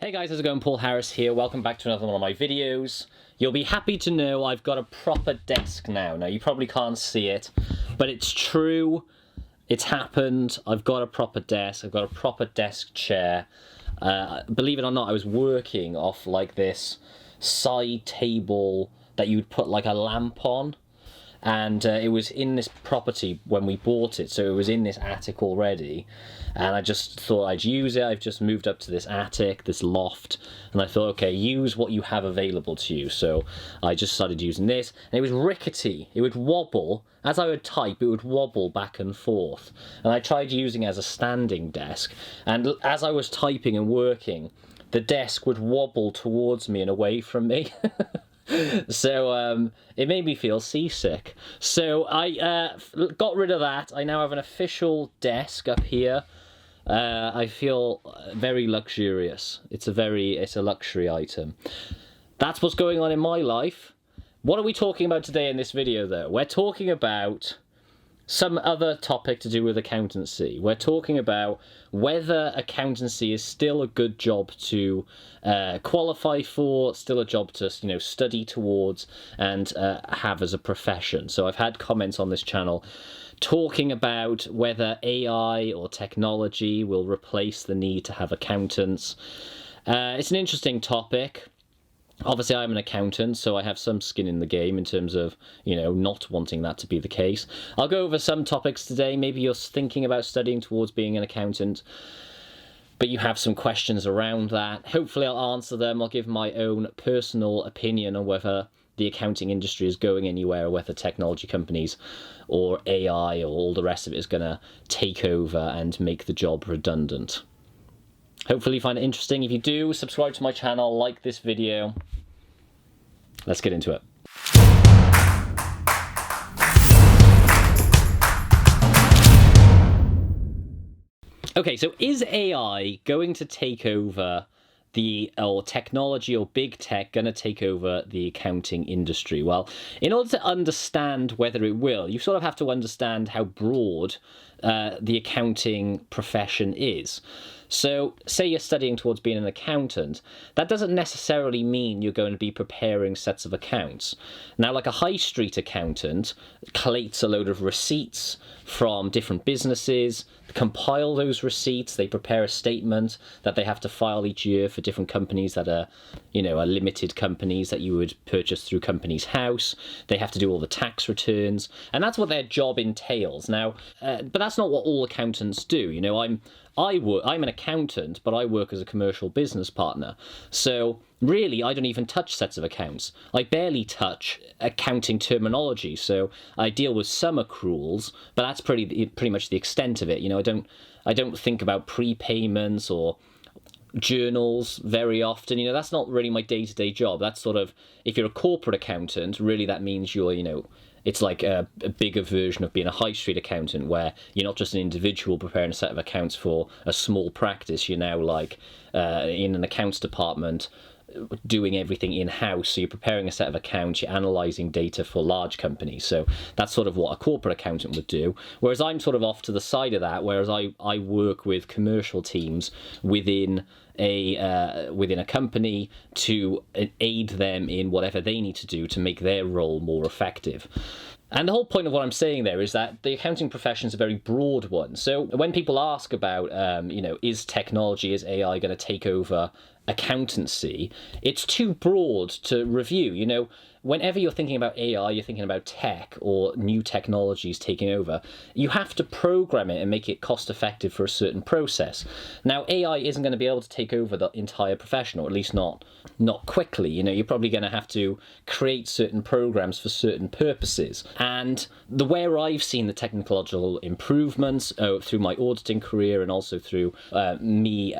Hey guys, how's it going? Paul Harris here. Welcome back to another one of my videos. You'll be happy to know I've got a proper desk now. Now, you probably can't see it, but it's true. It's happened. I've got a proper desk. I've got a proper desk chair. Believe it or not, I was working off like this side table that you'd put like a lamp on. And it was in this property when we bought it, so it was in this attic already, and I just thought I'd use it. I've just moved up to this attic, this loft, and I thought, okay, use what you have available to you. So I just started using this, and it was rickety. It would wobble. As I would type, it would wobble back and forth, and I tried using it as a standing desk, and as I was typing and working, the desk would wobble towards me and away from me. So it made me feel seasick. So I got rid of that. I now have an official desk up here. I feel very luxurious. It's a luxury item. That's what's going on in my life. What are we talking about today in this video, though? We're talking about some other topic to do with accountancy. We're talking about whether accountancy is still a good job to qualify for, still a job to study towards and have as a profession. So I've had comments on this channel talking about whether AI or technology will replace the need to have accountants. It's an interesting topic. Obviously, I'm an accountant, so I have some skin in the game in terms of, not wanting that to be the case. I'll go over some topics today. Maybe you're thinking about studying towards being an accountant, but you have some questions around that. Hopefully, I'll answer them. I'll give my own personal opinion on whether the accounting industry is going anywhere, or whether technology companies or AI or all the rest of it is going to take over and make the job redundant. Hopefully you find it interesting. If you do, subscribe to my channel, like this video. Let's get into it. Okay, so is AI going to take over or technology or big tech going to take over the accounting industry? Well, in order to understand whether it will, you sort of have to understand how broad the accounting profession is. So, say you're studying towards being an accountant, that doesn't necessarily mean you're going to be preparing sets of accounts. Now, like a high street accountant collates a load of receipts from different businesses, compile those receipts, they prepare a statement that they have to file each year for different companies that are, are limited companies that you would purchase through Companies House. They have to do all the tax returns, and that's what their job entails. Now, but that's not what all accountants do. I'm an accountant, but I work as a commercial business partner. So really, I don't even touch sets of accounts. I barely touch accounting terminology. So I deal with some accruals, but that's pretty much the extent of it. I don't think about prepayments or journals very often. That's not really my day-to-day job. That's sort of, if you're a corporate accountant, really that means you're, it's like a bigger version of being a high street accountant, where you're not just an individual preparing a set of accounts for a small practice. You're now like in an accounts department doing everything in-house. So you're preparing a set of accounts, you're analysing data for large companies. So that's sort of what a corporate accountant would do. Whereas I'm sort of off to the side of that, whereas I work with commercial teams within a company to aid them in whatever they need to do to make their role more effective. And the whole point of what I'm saying there is that the accounting profession is a very broad one. So when people ask about, is technology, is AI going to take over accountancy, it's too broad to review. Whenever you're thinking about AI, you're thinking about tech or new technologies taking over, you have to program it and make it cost effective for a certain process. Now, AI isn't going to be able to take over the entire profession, or at least not quickly. You're probably going to have to create certain programs for certain purposes. And where I've seen the technological improvements through my auditing career and also through me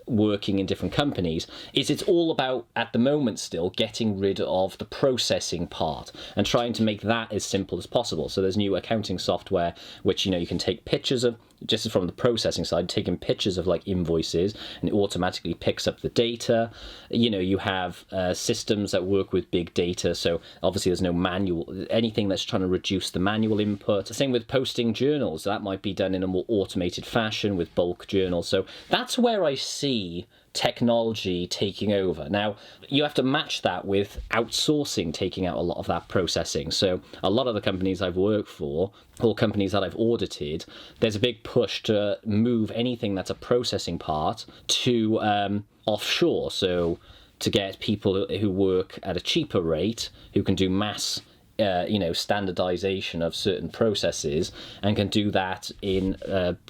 working in different companies, is it's all about, at the moment still, getting rid of the processing part and trying to make that as simple as possible. So there's new accounting software which you can take pictures of just from the processing side, taking pictures of like invoices, and it automatically picks up the data. You have systems that work with big data, so obviously there's no manual, anything that's trying to reduce the manual input. Same with posting journals, that might be done in a more automated fashion with bulk journals. So that's where I see technology taking over. Now, you have to match that with outsourcing taking out a lot of that processing. So a lot of the companies I've worked for, or companies that I've audited, there's a big push to move anything that's a processing part to offshore. So to get people who work at a cheaper rate, who can do mass standardization of certain processes, and can do that in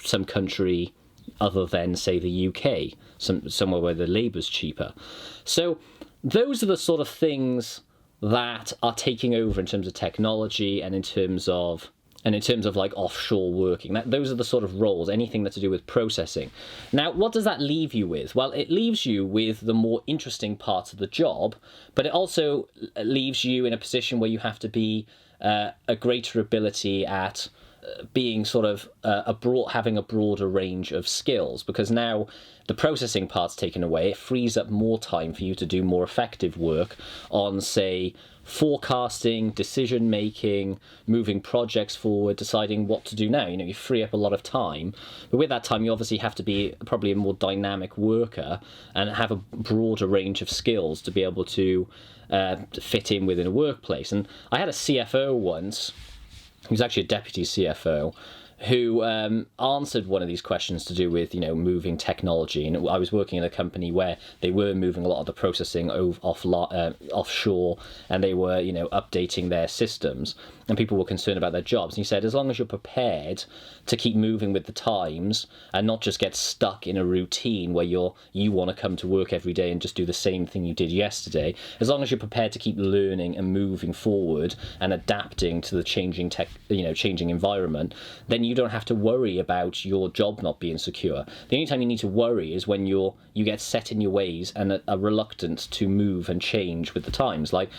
some country other than, say, the UK, somewhere where the labour's cheaper. So those are the sort of things that are taking over in terms of technology and in terms of like offshore working. Those are the sort of roles, anything that's to do with processing. Now, what does that leave you with? Well, it leaves you with the more interesting parts of the job, but it also leaves you in a position where you have to be a greater ability at being sort of having a broader range of skills, because now the processing part's taken away. It frees up more time for you to do more effective work on, say, forecasting, decision making, moving projects forward, deciding what to do now. You free up a lot of time, but with that time you obviously have to be probably a more dynamic worker and have a broader range of skills to be able to fit in within a workplace. And I had a CFO once, he was actually a deputy CFO, who answered one of these questions to do with, moving technology. And I was working in a company where they were moving a lot of the processing offshore, and they were, updating their systems, and people were concerned about their jobs. And he said, as long as you're prepared to keep moving with the times and not just get stuck in a routine where you want to come to work every day and just do the same thing you did yesterday, as long as you're prepared to keep learning and moving forward and adapting to the changing environment, then you don't have to worry about your job not being secure. The only time you need to worry is when you get set in your ways and are reluctant to move and change with the times. Like,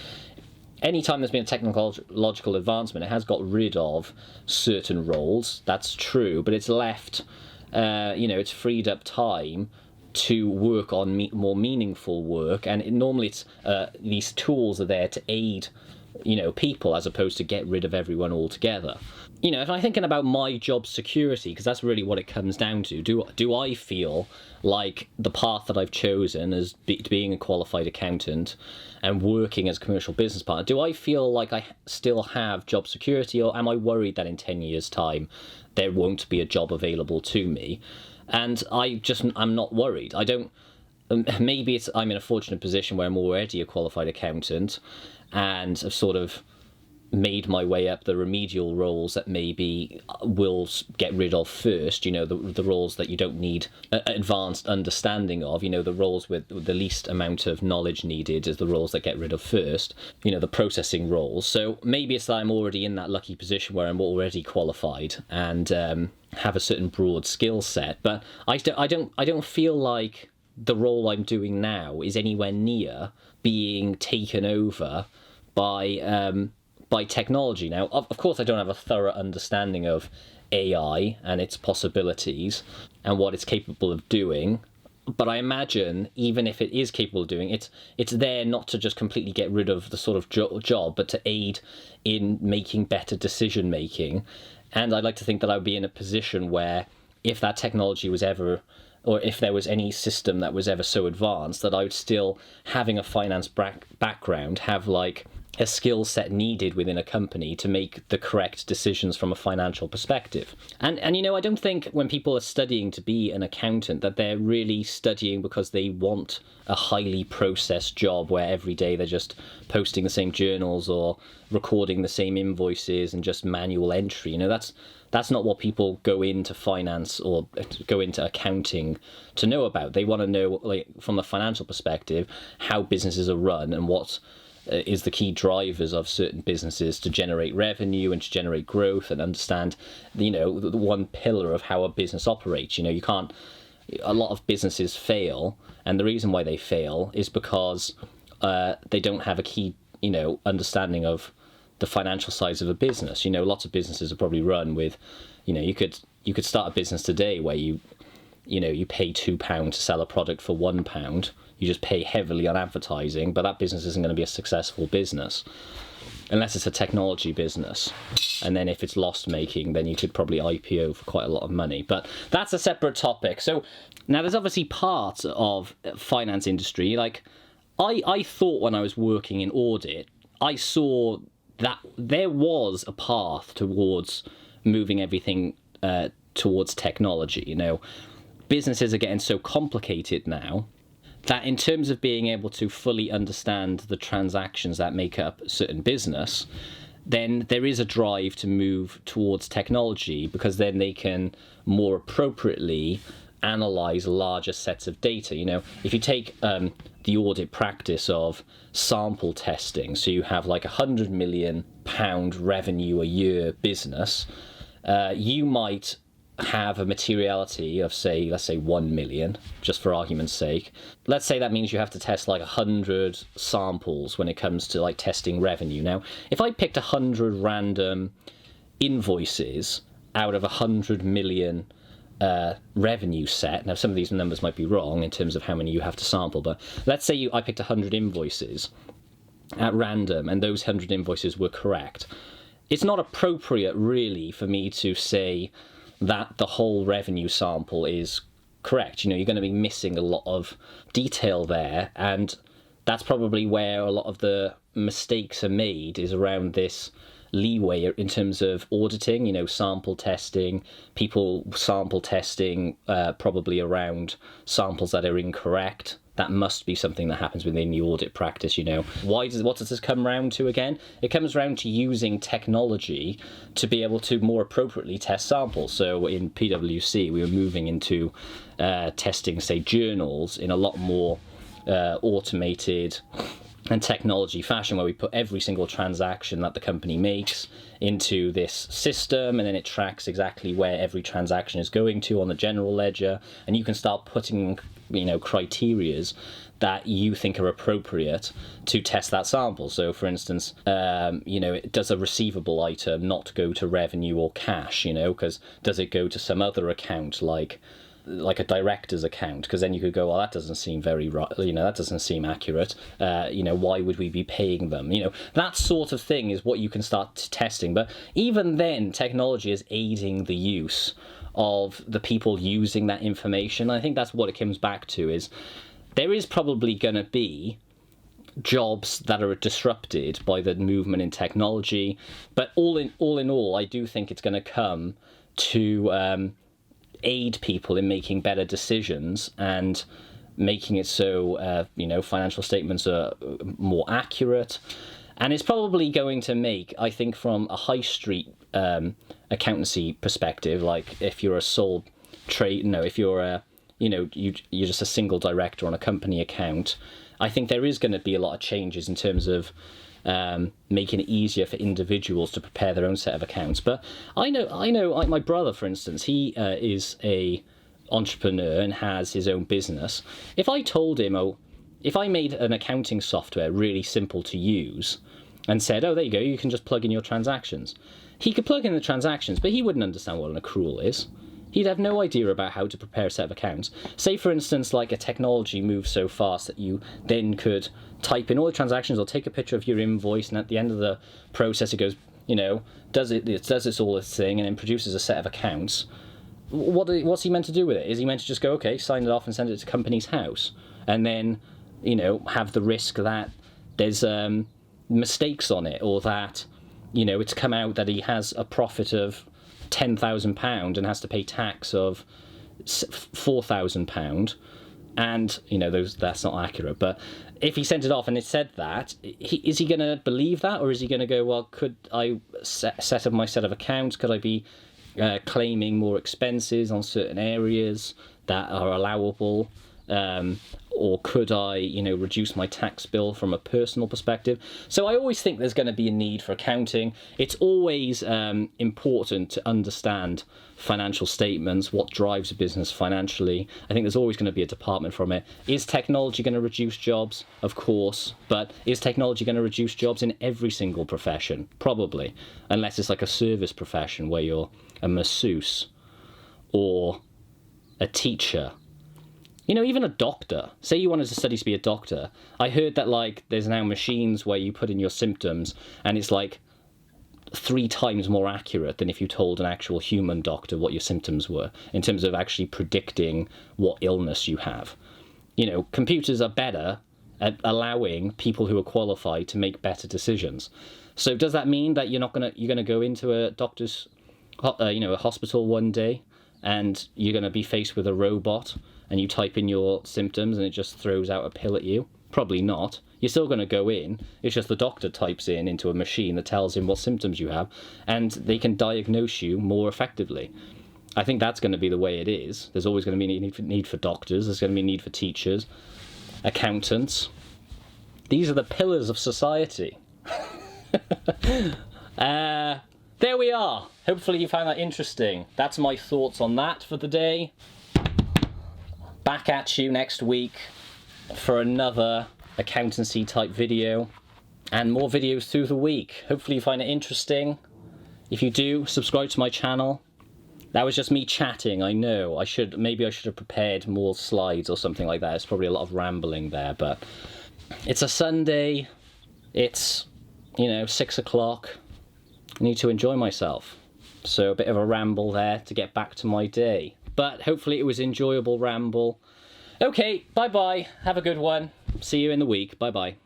anytime there's been a technological advancement, it has got rid of certain roles, that's true, but it's left, it's freed up time to work on more meaningful work, and normally it's these tools are there to aid people, as opposed to get rid of everyone altogether. If I'm thinking about my job security, because that's really what it comes down to, do I feel like the path that I've chosen as being a qualified accountant and working as a commercial business partner, do I feel like I still have job security, or am I worried that in 10 years' time there won't be a job available to me? And I'm not worried. I don't. Maybe I'm in a fortunate position where I'm already a qualified accountant and have sort of made my way up the remedial roles that maybe will get rid of first, the roles that you don't need advanced understanding of, the roles with the least amount of knowledge needed is the roles that get rid of first, the processing roles. So maybe it's that I'm already in that lucky position where I'm already qualified and have a certain broad skill set, but I don't feel like the role I'm doing now is anywhere near being taken over by technology. Now, of course, I don't have a thorough understanding of AI and its possibilities and what it's capable of doing, but I imagine even if it is capable of doing it, it's there not to just completely get rid of the sort of job, but to aid in making better decision making. And I'd like to think that I would be in a position where, if that technology was ever, or if there was any system that was ever so advanced, that I would still, having a finance background, have like a skill set needed within a company to make the correct decisions from a financial perspective. And I don't think when people are studying to be an accountant that they're really studying because they want a highly processed job where every day they're just posting the same journals or recording the same invoices and just manual entry. That's not what people go into finance or go into accounting to know about. They want to know, like, from a financial perspective, how businesses are run and what is the key drivers of certain businesses to generate revenue and to generate growth, and understand, the one pillar of how a business operates. You can't. A lot of businesses fail, and the reason why they fail is because they don't have a key, understanding of the financial sides of a business. Lots of businesses are probably run with, you could you could start a business today where you pay £2 to sell a product for £1. You just pay heavily on advertising, but that business isn't going to be a successful business unless it's a technology business. And then if it's loss making, then you could probably IPO for quite a lot of money. But that's a separate topic. So now there's obviously parts of finance industry. Like I thought when I was working in audit, I saw that there was a path towards moving everything towards technology. You know, businesses are getting so complicated now that in terms of being able to fully understand the transactions that make up a certain business, then there is a drive to move towards technology, because then they can more appropriately analyze larger sets of data. You know, if you take the audit practice of sample testing, so you have like £100 million revenue a year business, you might have a materiality of, say, let's say 1 million, just for argument's sake. Let's say that means you have to test like 100 samples when it comes to like testing revenue. Now, if I picked 100 random invoices out of 100 million revenue set, now some of these numbers might be wrong in terms of how many you have to sample, but let's say I picked 100 invoices at random and those 100 invoices were correct. It's not appropriate really for me to say that the whole revenue sample is correct. You know, you're going to be missing a lot of detail there, and that's probably where a lot of the mistakes are made, is around this leeway in terms of auditing. You know, sample testing, people sample testing probably around samples that are incorrect. That must be something that happens within the audit practice. You know, what does this come round to again? It comes round to using technology to be able to more appropriately test samples. So in PwC, we were moving into testing, say, journals in a lot more automated and technology fashion, where we put every single transaction that the company makes into this system, and then it tracks exactly where every transaction is going to on the general ledger, and you can start putting, you know, criterias that you think are appropriate to test that sample. So for instance, you know, does a receivable item not go to revenue or cash? You know, because does it go to some other account like a director's account? Because then you could go, well, that doesn't seem very right, you know, that doesn't seem accurate. You know, why would we be paying them? You know, that sort of thing is what you can start testing. But even then, technology is aiding the use of the people using that information. I think that's what it comes back to, is there is probably going to be jobs that are disrupted by the movement in technology, but all in all, I do think it's going to come to aid people in making better decisions and making it so you know, financial statements are more accurate. And it's probably going to make, I think, from a high street accountancy perspective, like if you're a sole trade, no, if you're a, you know, you're just a single director on a company account, I think there is going to be a lot of changes in terms of making it easier for individuals to prepare their own set of accounts. But I know, like my brother, for instance, he is a entrepreneur and has his own business. If I told him, if I made an accounting software really simple to use and said, oh, there you go, you can just plug in your transactions, he could plug in the transactions, but he wouldn't understand what an accrual is. He'd have no idea about how to prepare a set of accounts. Say, for instance, like a technology moves so fast that you then could type in all the transactions or take a picture of your invoice, and at the end of the process it goes, you know, does this all this thing, and then produces a set of accounts. What's he meant to do with it? Is he meant to just go, okay, sign it off and send it to company's house, and then, you know, have the risk that there's mistakes on it, or that, you know, it's come out that he has a profit of £10,000 and has to pay tax of £4,000, and, you know, that's not accurate. But if he sent it off and it said that, is he going to believe that, or is he going to go, well, could I set up my set of accounts? Could I be claiming more expenses on certain areas that are allowable? Or could I, you know, reduce my tax bill from a personal perspective? So I always think there's going to be a need for accounting. It's always important to understand financial statements, what drives a business financially. I think there's always going to be a department from it. Is technology going to reduce jobs? Of course. But is technology going to reduce jobs in every single profession? Probably. Unless it's like a service profession where you're a masseuse. or a teacher. You know, even a doctor. Say you wanted to study to be a doctor. I heard that, like, there's now machines where you put in your symptoms and it's like 3 times more accurate than if you told an actual human doctor what your symptoms were, in terms of actually predicting what illness you have. You know, computers are better at allowing people who are qualified to make better decisions. So does that mean that you're gonna go into a doctor's, a hospital one day, and you're gonna be faced with a robot, and you type in your symptoms and it just throws out a pill at you? Probably not. You're still going to go in. It's just the doctor types in into a machine that tells him what symptoms you have, and they can diagnose you more effectively. I think that's going to be the way it is. There's always going to be a need for doctors. There's going to be a need for teachers, accountants. These are the pillars of society. There we are. Hopefully you found that interesting. That's my thoughts on that for the day. Back at you next week for another accountancy type video, and more videos through the week. Hopefully you find it interesting. If you do, subscribe to my channel. That was just me chatting, I know. Maybe I should have prepared more slides or something like that. It's probably a lot of rambling there, but it's a Sunday. It's, 6 o'clock. I need to enjoy myself. So a bit of a ramble there to get back to my day. But hopefully it was an enjoyable ramble. Okay, bye-bye. Have a good one. See you in the week. Bye-bye.